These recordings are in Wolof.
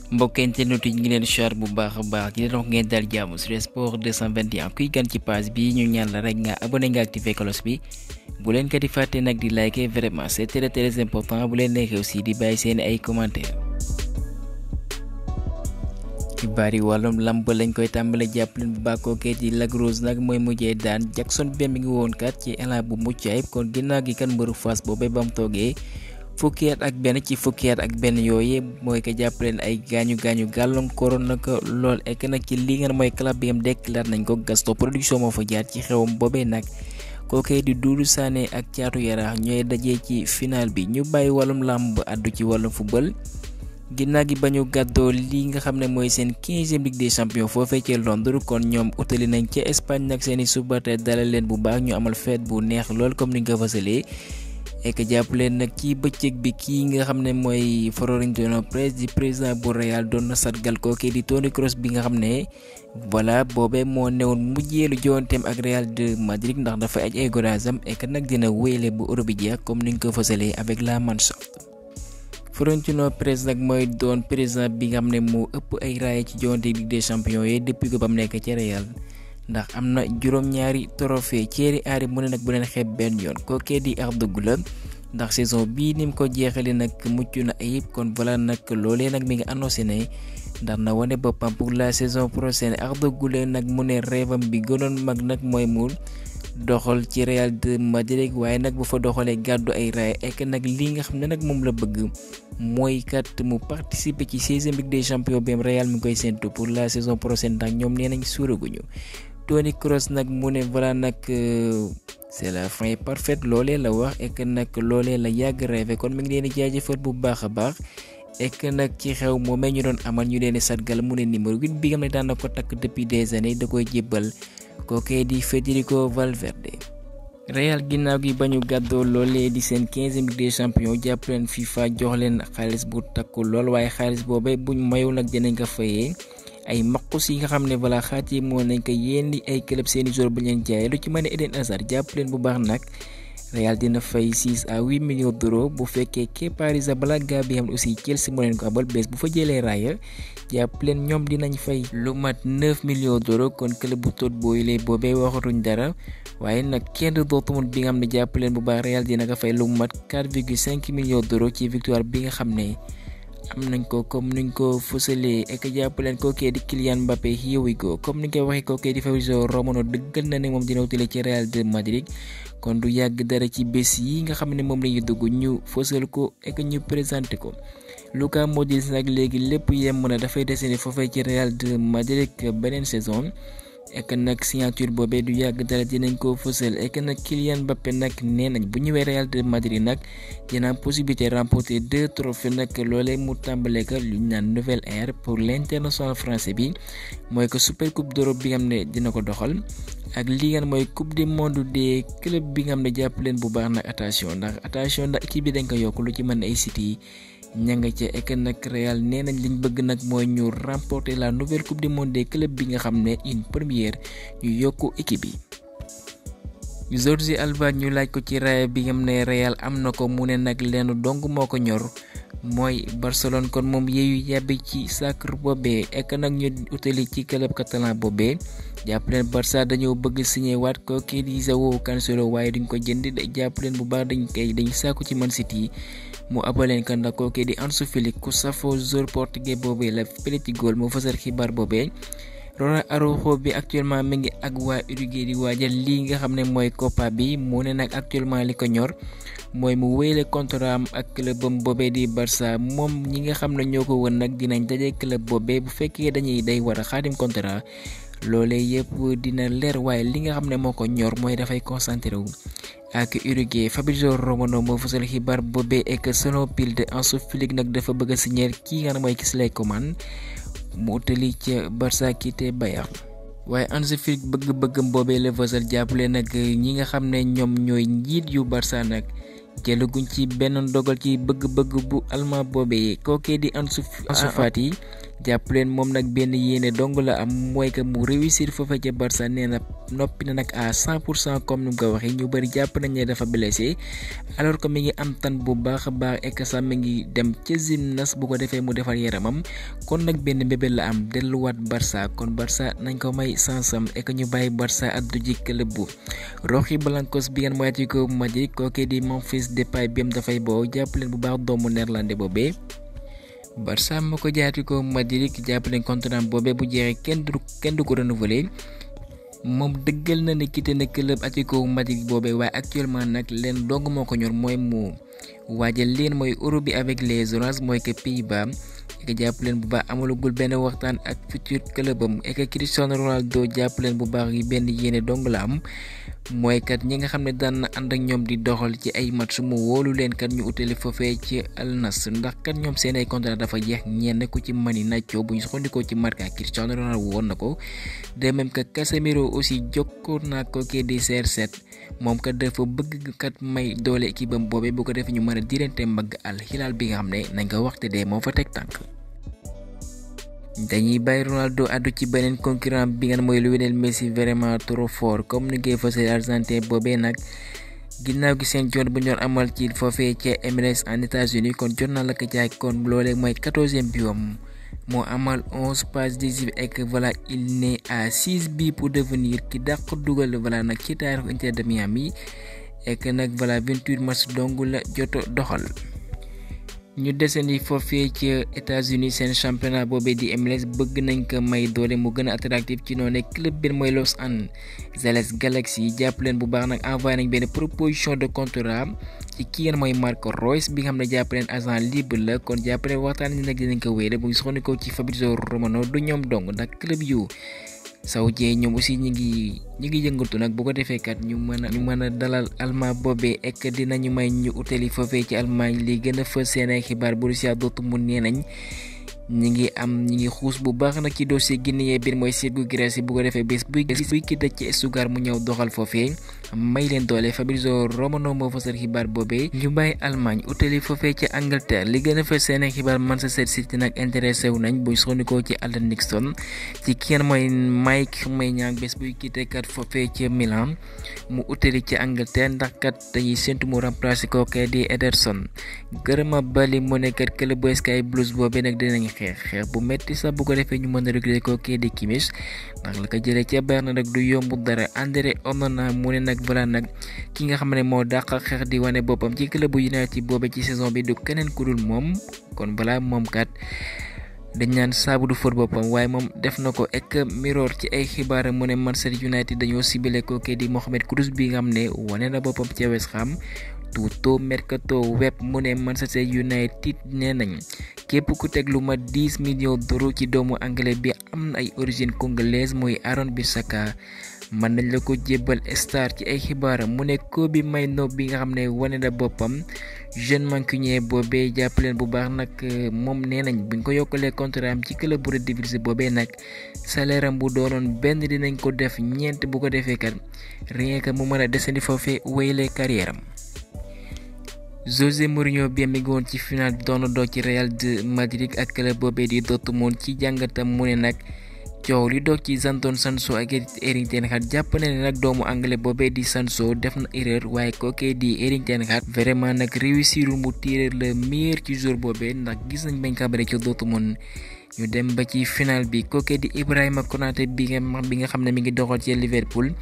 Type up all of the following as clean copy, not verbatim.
mbokk internet yi ñu ngi leen char bu baax a baax di leen wax ngeen dal jàmm sur sport 221 kuy gan ci page bi ñu ñaan la rek nga abonné nga activé cloche bi bu leen ko di fàtte nag di liker vraiment c'est très important bu leen neexee aussi di bàyyi seen ay commentaires. xibaar yi wàllum lamb lañ koy tàmbale jàpp leen bu baax kookee ci Lac Rose nag mooy mujjee daan Jackson Bem mi ngi woon kat ci élan bu mucc ayib kon ginnaaw gi kan mbëru Fass boobee ba mu toogee fukki at ak benn yooyu mooy ko jàppaleen ay gaañu gàllankooroon na ko lool ek nag ci li ngeen mooy club bi am déclaré nañ ko Gaston Production moo fa jaar ci xewam boobee nag kookee di Doudou Sané ak Caatu Yaraax ñooy dajee ci final bi ñu bàyyi wàllum làmb addu ci wàllum football ginnaaw gi ba ñu gàddoo li nga xam ne mooy seen 15e Ligue des Champions foofee ci Londres kon ñoom utali nañ ca Espagne nag seeni supporters dalal leen bu baax ñu amal fête bu neex lool comme ni nga ko fasalee ek jàpp leen nag ci bëccëg bi kii nga xam ne mooy Florentino Perez di président bu Real doon na sargal kooke di Toni Kroos bi nga xam ne voilà boobee moo newoon mujjeelu jowanteem ak Real de Madrid ndax dafa aj ay godaasam ek nag dina wéyle bu Europe bi jeex comme ni nga ko fasalee avec la Mannschaft. Florentino Perez nag mooy doon président bi nga xam ne moo ëpp ay raaya ci joŋante Ligue des Champions yi depuis que ba mu nekk ci Real ndax am na juróom-ñaari trophée Thierry Henry mu ne nag bu leen xeeb benn yoon kookee di Arda Güler ndax saison bii ni mu ko jeexalee nag mucc na ayib kon voilà nag loolee nag mi ngi annoncé ne ndax na wane boppam pour la saison prochaine Arda Güler nag mu ne rêvam bi gënoon mag nag mooy mu doxal ci Real de Madrid waaye nag bu fa doxalee gàddu ay raaya ek nag li nga xam ne nag moom la bëgg mooy kat mu participer ci 16e Ligue des Champions bi Real mi ngi koy séntu pour la saison prochaine ndax ñoom nee nañ suuraguñu Toni Kroos nag mu ne voilà nag c'est la fin parfaite loolee la wax ek nag loolee la yàgg rêvé kon mi ngi leen di jaajëfal bu baax a baax ek nag ci xew moomee ñu doon amal ñu leen di sargal mu ne numéro 8 bi nga xam ne daan na ko takk depuis des années da koy jébbal kookee di Federico Valverde. Real ginnaaw gi ba ñu gàddoo loolee di seen 15e Ligue des Champions jàpp leen FIFA jox leen xaalis bu takku lool waaye xaalis boobee buñ mayul nag dinañ ko fayee. ay maqus yi nga xam ne voilà xaat yi moo nañ ko yéen di ay club seeni joueur bu leen jaayee lu ci mën a Eden Hazard jàpp leen bu baax nag Real dina fay 6 à 8 millions d'euros bu fekkee Kepa Arrizabalaga bi xam aussi Chelsea moo leen ko abal bés bu fa jëlee raaya jàpp leen ñoom dinañ fay lu mat 9 millions d'euros kon club bu tot booy lay boobee waxatuñ dara waaye nag kenn Dortmund bi nga xam ne jàpp leen bu baax Real dina ko fay lu mat 4,5 millions d'euros ci victoire bi nga xam ne am nañ ko comme niñ ko fësalee ek jàpp leen kookee di Kylian Mbappé here we go comme niñ koy waxee kookee di Fabrizio Romano dëggal na ne moom dina wutale ci Real de Madrid kon du yàgg dara ci bés yi nga xam ne moom lañuy dugg ñu fësal ko ek ñu présenté ko Luka Modric nag léegi lépp yem na dafay desandi foofee ci Real de Madrid beneen saison ek nag signature boobee du yàgg dara dinañ ko fësal ek nag Kylian Mbappé nag nee nañ bu ñëwee Real de Madrid nag dina am possibilité remporter 2 trophées nag loolee mu tàmbale ko lu ñu naan nouvelle ère pour l'international français bi mooy que super coupe d'Europe bi nga xam ne dina ko doxal ak li nga mooy coupe du monde des clubs bi nga xam ne jàpp leen bu baax nag attention ndax équipe bi dañ ko yokk lu ci mën ay City ña nga ca ek nag Real nee nañ liñ bëgg nag mooy ñu remporter la nouvelle coupe du monde des clubs bi nga xam ne une première ñu yokku équipe bi. Jordi Alba ñu laaj ko ci raaya bi nga xam ne Real am na ko mu ne nag lenn dong moo ko ñor mooy Barcelone kon moom yeeyu yàbbi ci sacre boobee ek nag ñu utali ci club catalan boobee jàpp leen Barça dañoo bëgg signé waat ko kii di Joao Cancelo waaye duñ ko jënd jàpp leen bu baax dañ sàkku ci Man City mu abaleen kan ndax kookee di Ansu Fati ku safoo joueur portugais boobee la peliti goal moo fasal xibaar boobee Ronald Araujo bi actuellement mi ngi ak waa Uruguay di waajal lii nga xam ne mooy Copa bi mu ne nag actuellement li ko ñor mooy mu wéyle contrat am ak clubam boobee di Barça moom ñi nga xam ne ñoo ko wën nag dinañ daje club boobee bu fekkee day war a xaatim contrat loolee yëpp dina leer waaye li nga xam ne moo ko ñor mooy dafay concentré wu ak Uruguay. Fabrizio Romano moo fësal xibaar boobee ek selon Bild Ansu Fati nag dafa bëgg a signer kii nga xam ne mooy Kingsley Coman mu utali ca Barça quitté Bayern waaye Ansu Fati bëgg-bëggam boobee la fësal jàppale nag ñi nga xam ne ñoom ñooy njiit yu Barça nag jëlaguñ ci benn dogal ci bëgg-bëgg bu allemand boobee kookee di Ansu Fati jàpp leen moom nag benn yéene dong la am mooy que mu réussir foofa ca Barça nee na noppi na nag à 100% comme ni mu ko waxee ñu bëri jàpp nañ ne dafa blessé alors que mi ngi am tan bu baax a baax et que sax mi ngi dem ca gymnase bu ko defee mu defar yaramam kon nag benn mbébét la am delluwaat Barça kon Barça nañ ko may sansam et que ñu bàyyi Barça addu ji club bu Roji Blancos bi ngeen mooy Atlético Madrid kookee di Memphis Depay biem dafay boo jàpp leen bu baax doomu néerlandais boobee Barça moo ko jaati ko Madrid jàpp leen contrat boobee bu jeexee kenn du ko renouveler moom dëggal na ne quitté na club Atlético Madrid boobee waaye actuellement nag leen dong moo ko ñor mooy mu waajal leen mooy Euro bi avec les Oranges mooy que Pays-Bas et que jàpp leen bu baax amalagul benn waxtaan ak futur clubam et que Cristiano Ronaldo jàpp leen bu baax yi benn yéene dong la am mooy kat ñi nga xam ne daan na ànd ak ñoom di doxal ci ay match mu wóolu leen kat ñu utali foofee ci Al Nassr ndax kat ñoom seen ay contrat dafa jeex ñenn ku ci Mani Nacho bu ñu soxandikoo ci Marca Cristiano Ronaldo woon na ko de même que Casemiro aussi jokkoo naa ko kii di CR7 moom kat dafa bëgg kat may doole équipe am boobee bu ko defee ñu mën a dirante mbagg Al Hilal bi nga xam ne nañ ko waxte de moo fa teg tànk. dañuy bàyyi Ronaldo addu ci beneen concurrent bi nga mooy Lionel Messi vraiment trop fort comme ni koy fasee Argentin boobee nag ginnaaw gi seen jot bu ñor amal ci foofee ca MLS en États-Unis kon jot na la ko jaay kon loolee mooy 14e biom moo amal 11 passes décisives et que voilà il n'est à 6 buts pour devenir ki dàq dugal voilà nag ci taarixu Inter de Miami et que nag voilà 28 matchs dong la joto doxal. ñu desandi foofee ci États-Unis seen championnat boobee di MLS bëgg nañ ko may doole mu gën a attractif ci noonu club bi mooy Los Angeles Galaxy jàpp leen bu baax nag envoyé nañ benn proposition de contrat ci ki ngeen mooy Marco Reus bi nga xam ne jàpp leen agent libre la kon jàpp leen waxtaan ni nag dinañ ko wéyale bu ñu soxandikoo ci Fabrizio Romano du ñoom dong ndax club yu saoudien ñoom aussi ñi ngi yëngatu nag bu ko defee kat ñu mën a dalal Allemand boobee ek dinañu may ñu utali foofee ci Allemagne li gën a fës seen ay xibaar Borussia Dortmund nee nañ ñi ngi xuus bu baax nag ci dossier Guinée biir mooy Sergio Guirassy bu ko defee bés buy ki ci Stuttgart mu ñëw doxal foofee may leen doole Fabrizio Romano moo fasal xibaar boobee ñu bàyyi Allemagne utali foofee ci Angleterre li gën a fës seen ay xibaar Manchester City nag intéressé wu nañ buñ soxnikoo ci Alan Nixon ci kenn mooy Mike Maignan bés buy ki kat foofee ci Milan mu utali ci Angleterre ndax kat dañuy séntu mu remplacer kookee di Ederson Gërëma Bali mu ne kat club bu Sky Blues boobee nag dinañ xeex bu metti sax bu ko defee ñu mën a recruter kookee di Kimmich ndax la ko jëlee ca Bayern nag du yomb dara André Onana mu ne nag balaa nag ki nga xam ne moo dàq xeex di wane boppam ci club bu United boobee ci saison bi du keneen ku dul moom kon balaa moom kat dañ naan saabu du fóot boppam waaye moom def na ko ek Mirror ci ay xibaar mu ne Manchester United dañoo ciblé kookee di Mohamed Kudus bi nga xam ne wane na boppam ca West Ham Tutto Mercato Web mu ne Manchester United nee nañ képp ku teg lu ma 10 millions d'euros ci doomu anglais bi am na ay origine congolaise mooy Aaron Bissaka mën nañ la ko jébbal star ci ay xibaar mu ne Kobbie Mainoo bi nga xam ne wane na boppam jeune mancunien boobee jàpp leen bu baax nag moom nee nañ buñ ko yokkalee contrat am ci club bu Red Devils boobee nag salaire am bu doonoon benn dinañ ko def ñeent bu ko defee kat rien que mu mën a desandi foofee wéyale carrière am. José Mourinho bi mi ngi woon ci final doon doog ci Real de Madrid ak club boobee di Dortmund ci jàngatam mu ne nag coow li doog ci Jadon Sancho ak Erik ten Hag jàpp na ne nag doomu anglais boobee di Sancho def na erreur waaye kookee di Erik ten Hag vraiment nag réussir mu tirer le meilleur ci jour boobee ndax gis nañ bañ kabare ci Dortmund ñu dem ba ci final bi kookee di Ibrahima Konaté bi nga xam ne mi ngi doxal ci Liverpool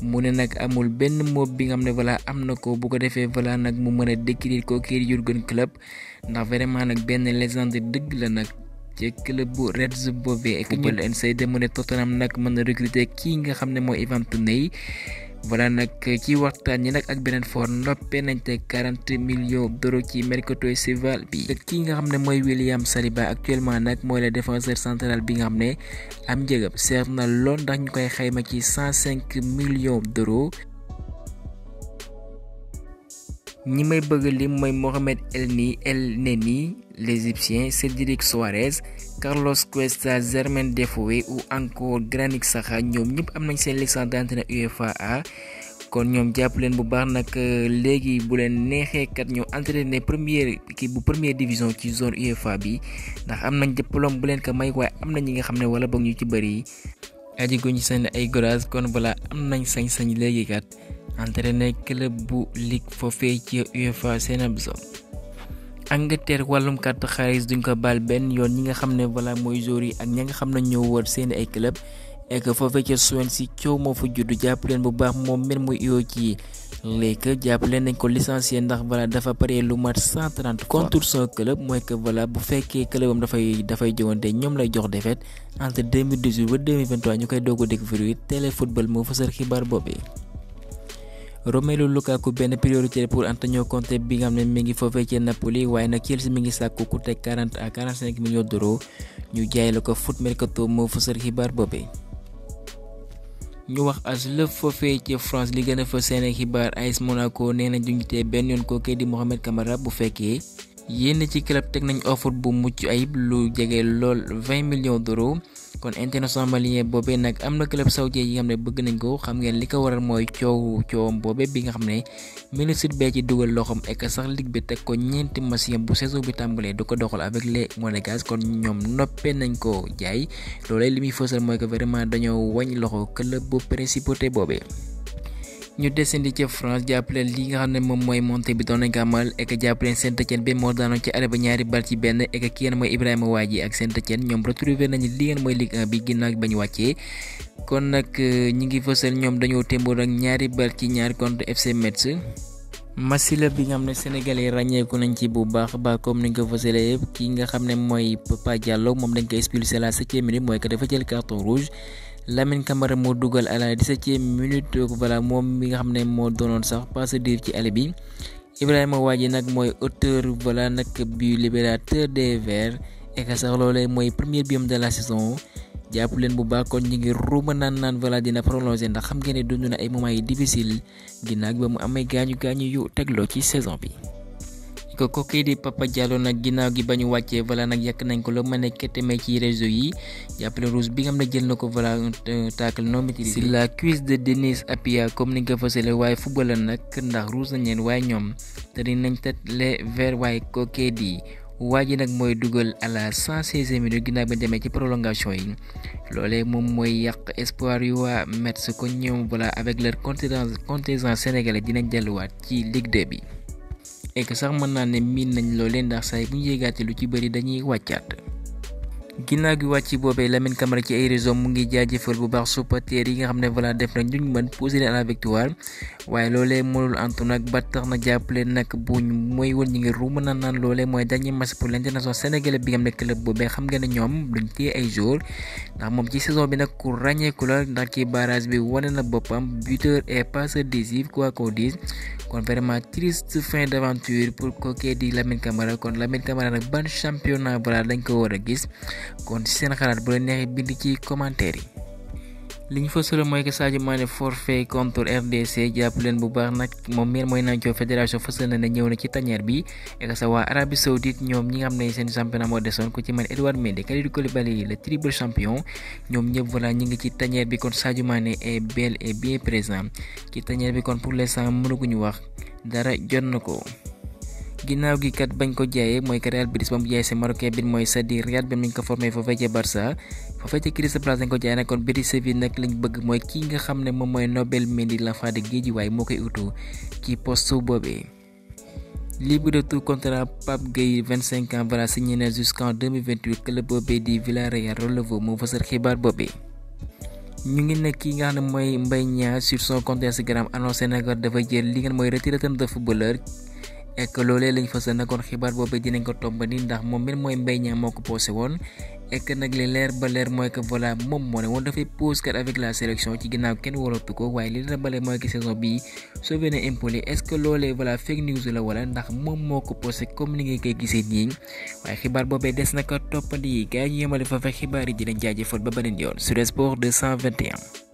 mu ne nag amul benn moob bi nga xam ne voilà am na ko bu ko defee voilà nag mu mën a décrire kookee di Jurgen Klopp ndax vraiment nag benn légende dëgg la nag ci club bu Reds boobee ak ñu leen say dem mu ne Tottenham nag mën na recruter kii nga xam ne mooy Ivan Toney voilà nag ci waxtaan ñi nag ak beneen for noppee nañ te 40 millions d'euros ci mercato estival bi kii nga xam ne mooy William Saliba actuellement nag mooy le défenseur central bi nga xam ne am njëgam seer na lool ndax ñu koy xayma ci 105 millions d'euros ñi may bëgg lim mooy Mohamed El Neni l'Égyptien, Cédric Soares, Carlos Cuesta, Jermaine Defoe ou encore Granit Xhaka ñoom ñëpp am nañ seen licence d'entraîneur UEFA kon ñoom jàpp leen bu baax nag léegi bu leen neexee kat ñu entraîné première division ci zone UEFA bi ndax am nañ diplôme bu leen ko may waaye am na ñi nga xam ne wala boog ñu ci bëri aji gu ñu seen ay grades kon voilà am nañ sañ-sañ léegi kat entraîné club bu ligue foofee ci UEFA seen zone. Angleterre wàllum carte xaalis duñ ko baal benn yoon ñi nga xam ne voilà mooy joueurs yi ak ña nga xam ne ñoo wër seen ay club et que foofee ca Swansea coow moo fa juddu jàpp leen bu baax moom mbir muy yoo ci léegi jàpp leen nañ ko licencié ndax voilà dafa pare lu mat 130 contre son club mooy que voilà bu fekkee clubam dafay jogante ñoom lay jox défaite entre 2018 ba 2023 ñu koy doog a découvrir Téléfootball moo fësal xibaar boobee. Romelu Lukaku benn priorité pour Antonio Conte bi nga xam ne mi ngi foofee ci Napoli waaye nag Chelsea mi ngi sàkku ku teg 40 à 45 millions d'euros ñu jaay la ko foot mercato moo fësal xibaar boobee. ñu wax as lëf foofee ci France li gën a fa seen xibaar AS Monaco nee na duñu tee benn yoon kookee di Mohamed Camara bu fekkee yénn ci club teg nañ offre bu mucc ayib lu jege lool 20 millions d'euros kon international malien boobee nag am na club saoudien yi nga xam ne bëgg nañ ko xam ngeen li ko waral mooy coowam boobee bi nga xam ne ministre bee ci dugal loxoom ek sax ligue bi teg ko ñeenti match bu saison bi tàmbalee du ko doxal avec les Monégasques kon ñoom noppee nañ ko jaay loolee li muy fësal mooy que vraiment dañoo wañ loxo club bu principauté boobee. ñu descendi ci France jàppaleen li nga xam ne moom mooy montée bi doon nañ ko amal ek jàppaleen Saint-Étienne bi moo daanoon ci arrêt ba ñaari bal ci benn ek ki ngeen mooy Ibrahima Wadji ak Saint-Étienne ñoom retrouvé nañu li ngeen mooy Ligue 1 bi ginnaaw ba ñu wàccee kon nag ñi ngi fësal ñoom dañoo témboo ak ñaari bal ci ñaar contre FC Metz. match la bi nga xam ne sénégalais ràññeeku nañ ci bu baax ba comme niñ ko fësalee ki nga xam ne mooy Papa Diallo moom dañ ko expulsé la 7e minute mooy que dafa jël carton rouge. Lamine Camara moo dugal à la 17e minute voilà moom mi nga xam ne moo doonoon sax passe dire ci aller bi Ibrahima Wadji nag mooy auteur voilà nag but libérateur des Verts et que sax loolee mooy premier biom de la saison jàpp leen bu baax kon ñu ngi ruuma naan voilà dina prolonger ndax xam ngeen ne dund na ay moments yi difficile ginnaaw ba mu amee gaañu yu tegloo ci saison bi. ko kooku di Papa Diallo nag ginnaaw gi ba ñu wàccee voilà nag yàq nañ ko la mën a kettemee ci réseau yi jàppale rouge bi nga xam ne jël na ko voilà tacle non maîtrisé si la cuisse de Denis Apia comme ni nga ko fësale waaye football nag ndax rouge nañ leen waaye ñoom te dinañ tët les verts waaye kooku di Wadji nag mooy dugal à la 116e minute ginnaaw ba demee ci prolongation yi loolee moom mooy yàq espoir yu waa Metz ko ñoom voilà avec leur contingent sénégalais dinañ delluwaat ci Ligue 2 bi. et que sax mën naa ne miin nañ loolee ndax saa yi bu ñu yéegaatee lu ci bëri dañuy wàccaat. ginnaaw gi wàcc boobee Lamine Camara ci ay réseau mu ngi jaajëfal bu baax supporters yi nga xam ne voilà def nañ duñ mën poser leen à la victoire waaye loolee mënul antu nag ba tax na jàppale nag buñ mooy woon ñi ngi ruuma naan loolee mooy dernier match pour l'international sénégalais bi nga xam ne club boobee xam nga ne ñoom duñ téye ay joueurs ndax moom ci saison bi nag ku ràññeeku la ndax ci barrage bi wane na boppam buteur et passeur décisif quoi qu'on dise kon vraiment triste fin d'aventure pour kooku di Lamine Camara kon Lamine Camara nag ban championnat voilà dañ ko war a gis kon ci seen xalaat bu la neexee bind ci commentaire yi. li ñu fa solo mooy que Sadio Mané forfait contre RDC jàpp leen bu baax nag moom miir mooy nañu fédération fësal na ne ñëw na ci tanière bi et sa waa Arabie Saoudite ñoom ñi nga xam ne seen championnat moo desoon ku ci mën Edouard Mendy Kalidou Koulibaly le triple champion ñoom ñëpp voilà ñi ngi ci tanière bi kon Sadio Mané est bel et bien présent ci tanière bi kon pour l'instant mënaguñu wax dara jot na ko. ginnaaw gi kat bañ ko jaayee mooy que Real Betis ba mu jaayee si Marocain bi mooy Sadi Riyad ba mi ngi ko formé foofee ca Barça foofee ca Crystal Palace dañ ko jaay nag kon Betis Séville nag lañ bëgg mooy kii nga xam ne moom mooy Nabil Mendy l'enfant de Guédiawaye moo koy utu ci poste boobee. libre de tout contrat Pape Gueye 25 ans voilà signé na jusqu'en 2028 club boobee di Villarreal relevo moo fësal xibaar boobee. ñu ngi nekk ki nga xam ne mooy Mbaye Niang sur son compte Instagram annoncé na ko dafa jël li ngeen mooy retraite de footballeur. et que loolee lañ fas yéene kon xibaar boobu dinañ ko tombandi ndax moom mi mooy Mbaye Niang moo ko posé woon et que nag li leer ba leer mooy que voilà moom moo ne woon dafay pause kat avec la sélection ci ginnaaw kenn waratu ko waaye li leer ba leer mooy que saison bii sauvé na Empoli est-ce que loolee voilà fake news la wala ndax moom moo ko posé comme ni nga koy gisee nii waaye xibaar boobee des na ko toppandi gars yi ñu yemale fa fekk xibaar yi dinañ jaajëfal ba beneen yoon sur Sport 221.